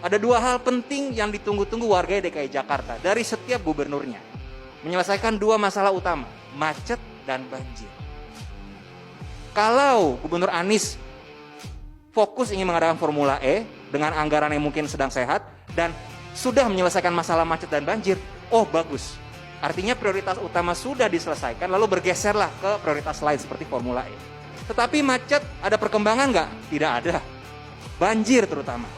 Ada dua hal penting yang ditunggu-tunggu warga DKI Jakarta dari setiap gubernurnya. Menyelesaikan dua masalah utama, macet dan banjir. Kalau Gubernur Anies fokus ingin mengadakan Formula E dengan anggaran yang mungkin sedang sehat dan sudah menyelesaikan masalah macet dan banjir, oh bagus. Artinya prioritas utama sudah diselesaikan, lalu bergeserlah ke prioritas lain seperti Formula E. Tetapi macet ada perkembangan nggak? Tidak ada. Banjir terutama.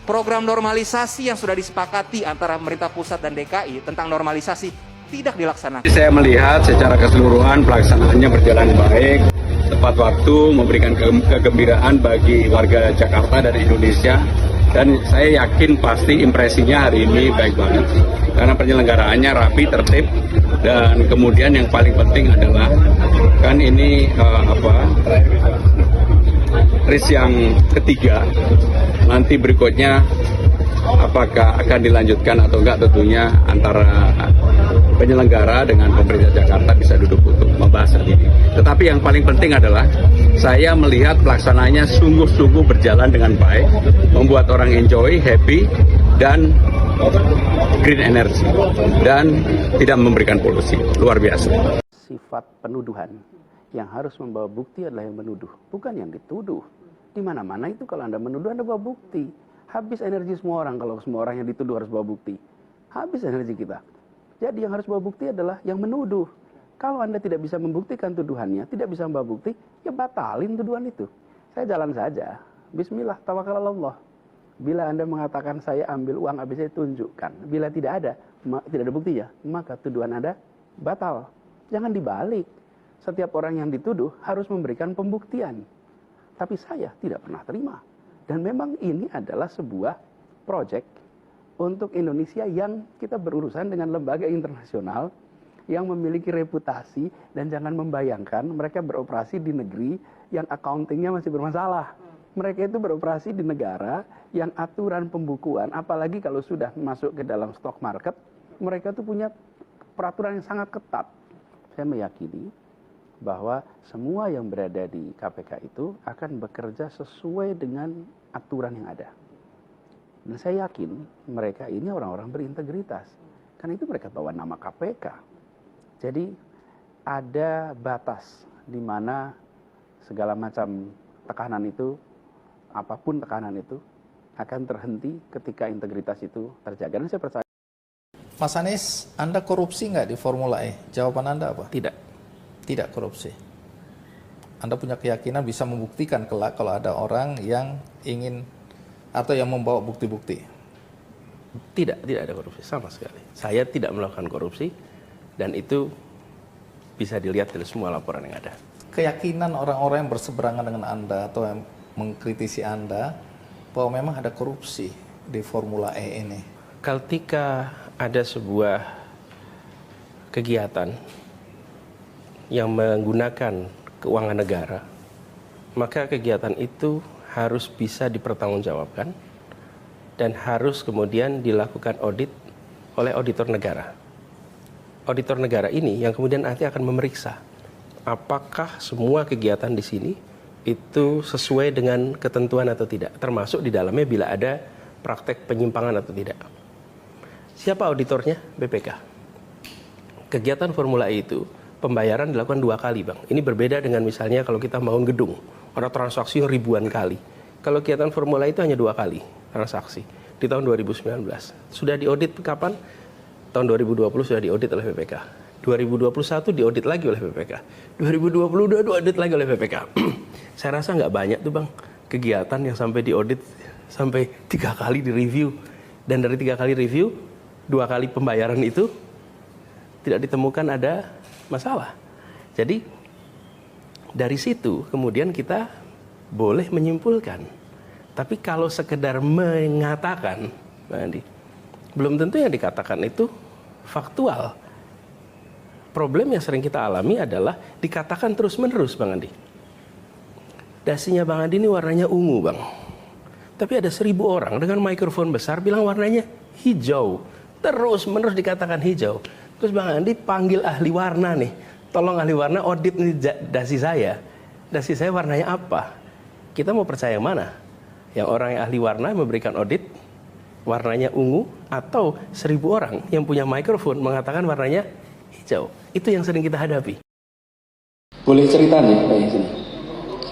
Program normalisasi yang sudah disepakati antara pemerintah pusat dan DKI tentang normalisasi tidak dilaksanakan. Saya melihat secara keseluruhan pelaksanaannya berjalan baik, tepat waktu, memberikan kegembiraan bagi warga Jakarta dan Indonesia. Dan saya yakin pasti impresinya hari ini baik banget. Karena penyelenggaraannya rapi, tertib, dan kemudian yang paling penting adalah kan ini race yang ketiga. Nanti berikutnya apakah akan dilanjutkan atau enggak, tentunya antara penyelenggara dengan pemerintah Jakarta bisa duduk untuk membahas hal ini. Tetapi yang paling penting adalah saya melihat pelaksananya sungguh-sungguh berjalan dengan baik, membuat orang enjoy, happy, dan green energy, dan tidak memberikan polusi. Luar biasa. Sifat penuduhan yang harus membawa bukti adalah yang menuduh, bukan yang dituduh. Di mana-mana itu kalau Anda menuduh, Anda bawa bukti. Habis energi semua orang kalau semua orang yang dituduh harus bawa bukti. Habis energi kita. Jadi yang harus bawa bukti adalah yang menuduh. Kalau Anda tidak bisa membuktikan tuduhannya, tidak bisa membawa bukti, ya batalin tuduhan itu. Saya jalan saja. Bismillah, tawakal Allah. Bila Anda mengatakan saya ambil uang, habis saya tunjukkan. Bila tidak ada buktinya, maka tuduhan Anda batal. Jangan dibalik. Setiap orang yang dituduh harus memberikan pembuktian. Tapi saya tidak pernah terima. Dan memang ini adalah sebuah proyek untuk Indonesia yang kita berurusan dengan lembaga internasional yang memiliki reputasi, dan jangan membayangkan mereka beroperasi di negeri yang accountingnya masih bermasalah. Mereka itu beroperasi di negara yang aturan pembukuan, apalagi kalau sudah masuk ke dalam stock market, mereka itu punya peraturan yang sangat ketat. Saya meyakini bahwa semua yang berada di KPK itu akan bekerja sesuai dengan aturan yang ada. Dan saya yakin mereka ini orang-orang berintegritas. Karena itu mereka bawa nama KPK. Jadi ada batas di mana segala macam tekanan itu, apapun tekanan itu, akan terhenti ketika integritas itu terjaga. Dan saya percaya. Mas Anies, Anda korupsi nggak di Formula E? Jawaban Anda apa? Tidak. Tidak korupsi. Anda punya keyakinan bisa membuktikan kelak kalau ada orang yang ingin atau yang membawa bukti-bukti? Tidak ada korupsi sama sekali. Saya tidak melakukan korupsi dan itu bisa dilihat dari semua laporan yang ada. Keyakinan orang-orang yang berseberangan dengan Anda atau yang mengkritisi Anda bahwa memang ada korupsi di Formula E ini. Ketika ada sebuah kegiatan yang menggunakan keuangan negara, maka kegiatan itu harus bisa dipertanggungjawabkan dan harus kemudian dilakukan audit oleh auditor negara. Auditor negara ini yang kemudian nanti akan memeriksa apakah semua kegiatan di sini itu sesuai dengan ketentuan atau tidak, termasuk di dalamnya bila ada praktek penyimpangan atau tidak. Siapa auditornya? BPK. Kegiatan Formula E itu pembayaran dilakukan 2 kali, Bang. Ini berbeda dengan misalnya kalau kita bangun gedung, ada transaksi ribuan kali. Kalau kegiatan Formula itu hanya 2 kali transaksi di tahun 2019. Sudah diaudit kapan? Tahun 2020 sudah diaudit oleh BPK. 2021 diaudit lagi oleh BPK. 2022 diaudit lagi oleh BPK. Saya rasa nggak banyak tuh, Bang, kegiatan yang sampai diaudit sampai 3 kali direview. Dan dari 3 kali review, 2 kali pembayaran itu tidak ditemukan ada masalah. Jadi dari situ kemudian kita boleh menyimpulkan. Tapi kalau sekedar mengatakan, Bang Andi, belum tentu yang dikatakan itu faktual. Problem yang sering kita alami adalah dikatakan terus-menerus, Bang Andi. Dasinya Bang Andi ini warnanya ungu, Bang. Tapi ada 1000 orang dengan mikrofon besar bilang warnanya hijau. Terus-menerus dikatakan hijau. Terus Bang Andi panggil ahli warna nih. Tolong ahli warna audit nih dasi saya. Dasi saya warnanya apa? Kita mau percaya yang mana? Yang orang yang ahli warna memberikan audit warnanya ungu, atau 1000 orang yang punya mikrofon mengatakan warnanya hijau. Itu yang sering kita hadapi. Boleh cerita nih kayak sini.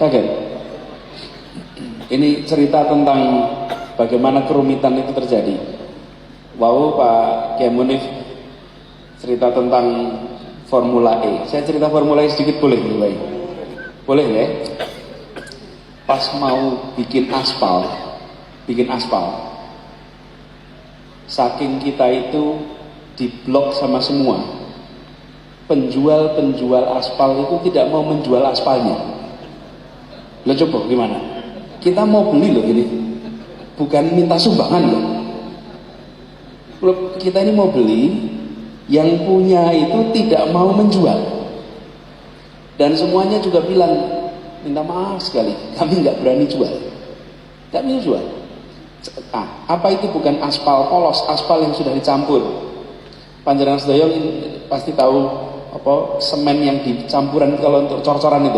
Oke. Ini cerita tentang bagaimana kerumitan itu terjadi. Wow, Pak Kiai Munif cerita tentang Formula E. Saya cerita Formula E sedikit boleh nih, Pak? Boleh ya? Pas mau bikin aspal, saking kita itu diblok sama semua, penjual aspal itu tidak mau menjual aspalnya. Lo coba gimana? Kita mau beli loh ini, bukan minta sumbangan loh. Kita ini mau beli, yang punya itu tidak mau menjual, dan semuanya juga bilang minta maaf sekali, kami nggak berani jual, nggak bisa jual. Apa itu bukan aspal polos, aspal yang sudah dicampur. Panjenengan sedaya pasti tahu apa semen yang dicampuran kalau untuk cor-coran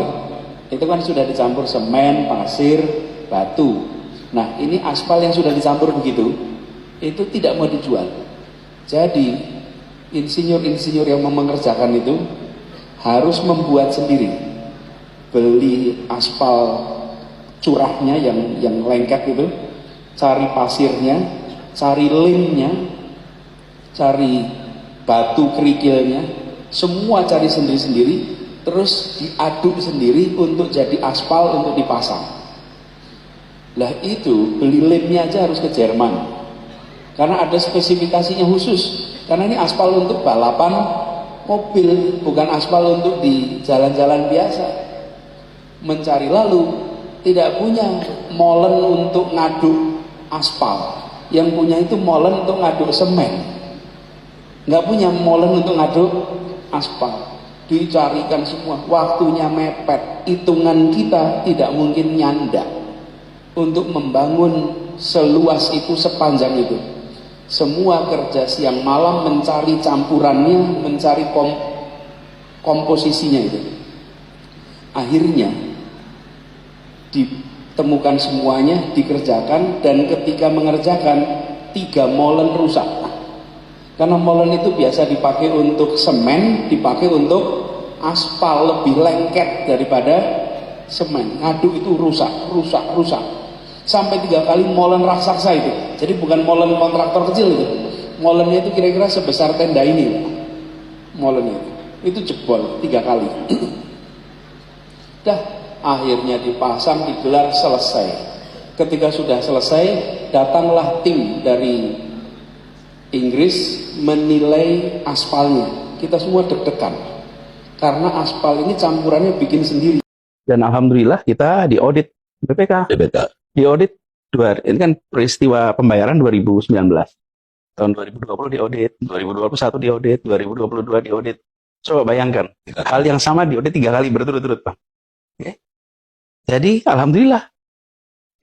itu kan sudah dicampur semen, pasir, batu. Nah ini aspal yang sudah dicampur begitu, itu tidak mau dijual. Jadi insinyur-insinyur yang mengerjakan itu harus membuat sendiri, beli aspal curahnya yang lengket itu, cari pasirnya, cari lemnya, cari batu kerikilnya, semua cari sendiri-sendiri, terus diaduk sendiri untuk jadi aspal untuk dipasang. Lah itu beli lemnya aja harus ke Jerman, karena ada spesifikasinya khusus, karena ini aspal untuk balapan mobil, bukan aspal untuk di jalan-jalan biasa. Mencari lalu, tidak punya molen untuk ngaduk aspal, yang punya itu molen untuk ngaduk semen, nggak punya molen untuk ngaduk aspal. Dicarikan semua, waktunya mepet, hitungan kita tidak mungkin nyanda untuk membangun seluas itu, sepanjang itu. Semua kerja siang malam mencari campurannya, mencari komposisinya itu. Akhirnya ditemukan semuanya, dikerjakan, dan ketika mengerjakan 3 molen rusak. Karena molen itu biasa dipakai untuk semen, dipakai untuk aspal, lebih lengket daripada semen. Ngaduk itu rusak. Sampai 3 kali molen raksasa itu. Jadi bukan molen kontraktor kecil itu. Molennya itu kira-kira sebesar tenda ini. Molennya itu jebol 3 kali. Dah, akhirnya dipasang, digelar, selesai. Ketika sudah selesai, datanglah tim dari Inggris menilai aspalnya. Kita semua deg-degan karena aspal ini campurannya bikin sendiri. Dan alhamdulillah kita diaudit BPK. Diaudit, ini kan peristiwa pembayaran 2019. Tahun 2020 diaudit, 2021 diaudit, 2022 diaudit. Coba bayangkan, hal yang sama diaudit 3 kali berturut-turut, Pak. Oke. Jadi alhamdulillah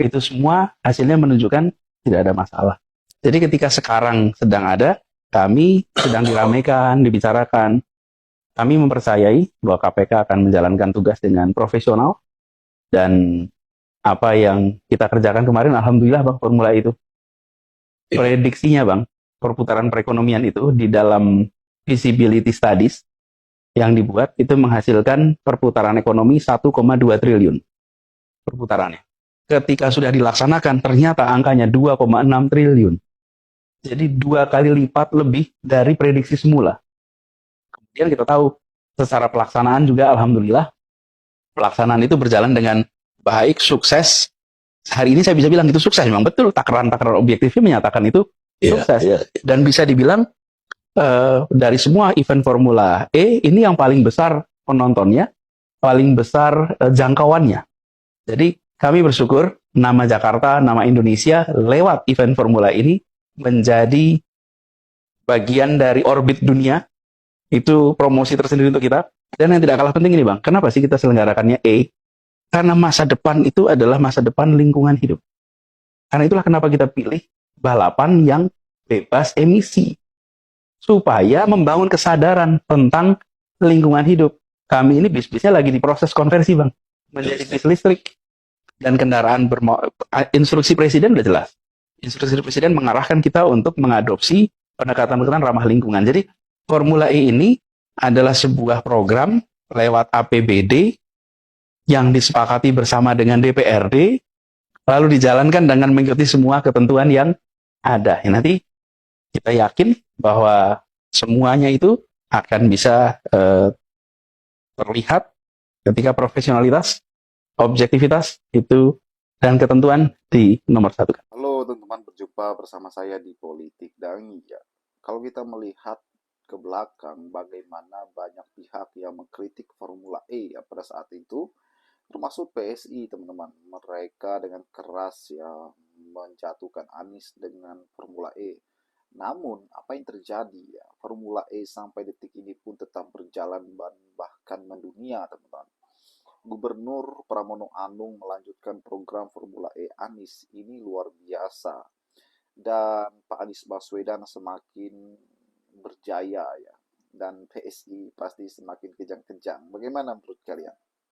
itu semua hasilnya menunjukkan tidak ada masalah. Jadi ketika sekarang sedang ada, kami sedang diramaikan, dibicarakan. Kami mempercayai bahwa KPK akan menjalankan tugas dengan profesional, dan apa yang kita kerjakan kemarin, alhamdulillah Bang, formula itu. Prediksinya Bang, perputaran perekonomian itu di dalam feasibility studies yang dibuat itu menghasilkan perputaran ekonomi 1,2 triliun perputarannya. Ketika sudah dilaksanakan, ternyata angkanya 2,6 triliun. Jadi 2 kali lipat lebih dari prediksi semula. Kemudian kita tahu secara pelaksanaan juga alhamdulillah pelaksanaan itu berjalan dengan baik, sukses. Hari ini saya bisa bilang itu sukses, memang betul. Takaran-takaran objektifnya menyatakan itu sukses. Dan bisa dibilang dari semua event Formula E, ini yang paling besar penontonnya, paling besar jangkauannya. Jadi kami bersyukur nama Jakarta, nama Indonesia lewat event Formula ini menjadi bagian dari orbit dunia. Itu promosi tersendiri untuk kita. Dan yang tidak kalah penting ini Bang, kenapa sih kita selenggarakannya E? Karena masa depan itu adalah masa depan lingkungan hidup. Karena itulah kenapa kita pilih balapan yang bebas emisi. Supaya membangun kesadaran tentang lingkungan hidup. Kami ini bis-bisnya lagi diproses konversi Bang. Menjadi bis listrik. Dan kendaraan instruksi presiden udah jelas. instruksi Presiden mengarahkan kita untuk mengadopsi pendekatan-pendekatan ramah lingkungan. Jadi Formula E ini adalah sebuah program lewat APBD yang disepakati bersama dengan DPRD, lalu dijalankan dengan mengikuti semua ketentuan yang ada. Ya, nanti kita yakin bahwa semuanya itu akan bisa terlihat ketika profesionalitas, objektivitas itu dan ketentuan di nomor satu. Halo teman-teman, berjumpa bersama saya di Politik dan ya. Kalau kita melihat ke belakang bagaimana banyak pihak yang mengkritik Formula E ya pada saat itu, termasuk PSI teman-teman. Mereka dengan keras ya menjatuhkan Anies dengan Formula E. Namun apa yang terjadi ya, Formula E sampai detik ini pun tetap berjalan bahkan mendunia teman-teman. Gubernur Pramono Anung melanjutkan program Formula E Anies ini luar biasa. Dan Pak Anies Baswedan semakin berjaya ya. Dan PSI pasti semakin kejang-kejang. Bagaimana menurut kalian?